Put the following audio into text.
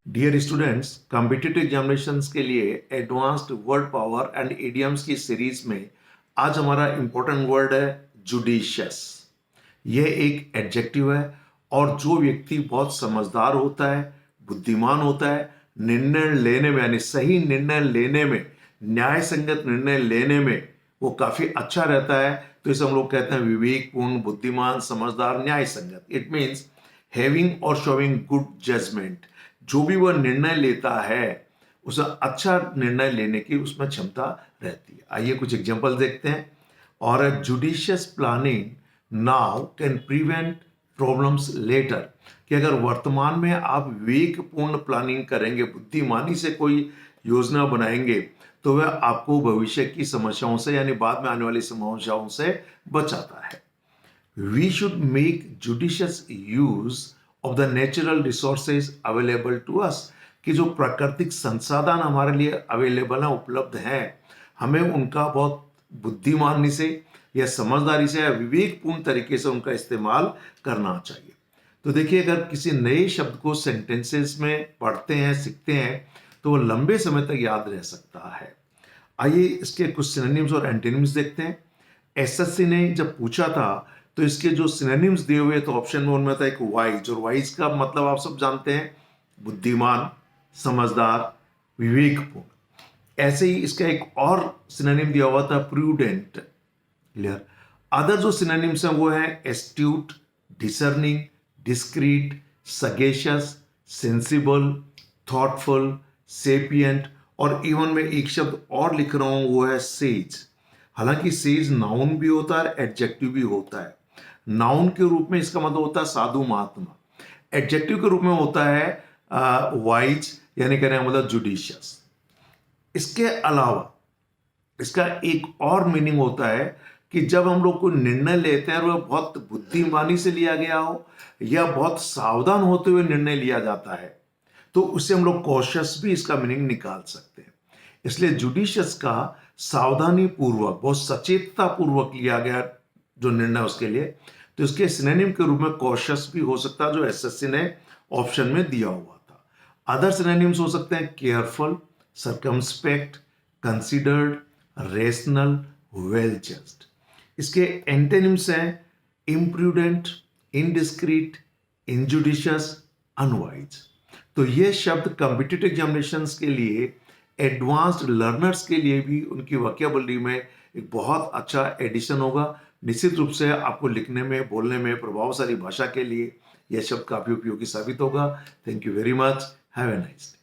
Dear students, competitive examinations के लिए advanced word power and idioms की सीरीज में आज हमारा इंपॉर्टेंट वर्ड है जुडिशियस। यह एक एडजेक्टिव है और जो व्यक्ति बहुत समझदार होता है, बुद्धिमान होता है, निर्णय लेने में यानी सही निर्णय लेने में, न्याय संगत निर्णय लेने में वो काफी अच्छा रहता है, तो इसे हम लोग कहते हैं विवेकपूर्ण, बुद्धिमान, समझदार, न्याय संगत। इट मीन्स हैविंग और शोविंग गुड जजमेंट। जो भी वह निर्णय लेता है उसे अच्छा निर्णय लेने की उसमें क्षमता रहती है। आइए कुछ एग्जांपल देखते हैं। और judicious planning now can prevent problems later, कि अगर वर्तमान में आप विवेकपूर्ण प्लानिंग करेंगे, बुद्धिमानी से कोई योजना बनाएंगे, तो वह आपको भविष्य की समस्याओं से यानी बाद में आने वाली समस्याओं से बचाता है। We should make judicious use of the natural resources available to us, कि जो प्राकृतिक संसाधन हमारे लिए अवेलेबल हैं, उपलब्ध हैं, हमें उनका बहुत बुद्धिमानी से या समझदारी से या विवेकपूर्ण तरीके से उनका इस्तेमाल करना चाहिए। तो देखिए, अगर किसी नए शब्द को सेंटेंसेस में पढ़ते हैं, सीखते हैं, तो वो लंबे समय तक याद रह सकता है। आइए इसके कुछ सिनोनिम्स और एंटोनिम्स देखते हैं। एसएससी ने जब पूछा था तो इसके जो सिनोनिम्स दिए हुए तो ऑप्शन में उनमें था एक वाइज, और वाइज का मतलब आप सब जानते हैं, बुद्धिमान, समझदार, विवेकपूर्ण। ऐसे ही इसका एक और सिनोनिम दिया हुआ था प्रूडेंट। क्लियर। अदर जो सिनोनिम्स हैं वो है astute, discerning, discreet, sagacious, sensible, thoughtful, sapient, और इवन में एक शब्द और लिख रहा हूं वो है सेज। हालांकि सेज नाउन भी होता है, एडजेक्टिव भी होता है। नाउन के रूप में इसका मतलब होता है साधु महात्मा, एडजेक्टिव के रूप में होता है वाइज, यानी कहने का मतलब जुडिशियस। इसके अलावा इसका एक और मीनिंग होता है कि जब हम लोग को निर्णय लेते हैं और वह बहुत बुद्धिमानी से लिया गया हो या बहुत सावधान होते हुए निर्णय लिया जाता है, तो उससे हम लोग कॉशियस भी इसका मीनिंग निकाल सकते हैं। इसलिए जुडिशियस का सावधानी पूर्वक, बहुत सचेतता पूर्वक लिया गया जो निर्णय उसके लिए, तो इसके सिनोनिम के रूप में कॉशियस भी हो सकता है, जो एसएससी ने ऑप्शन में दिया हुआ था। अदर सिनोनिम्स हो सकते हैं careful, circumspect, considered, rational, well judged. इसके एंटोनिम्स हैं इम्प्रूडेंट, इनडिस्क्रीट, इनजुडिशियस, अनवाइज। तो ये शब्द कॉम्पिटिटिव एग्जामिनेशंस के लिए, एडवांस्ड लर्नर्स के लिए भी उनकी वोकैबुलरी में एक बहुत अच्छा एडिशन होगा। निश्चित रूप से आपको लिखने में, बोलने में, प्रभावशाली भाषा के लिए यह शब्द काफी उपयोगी साबित होगा। Thank you very much. Have a nice day.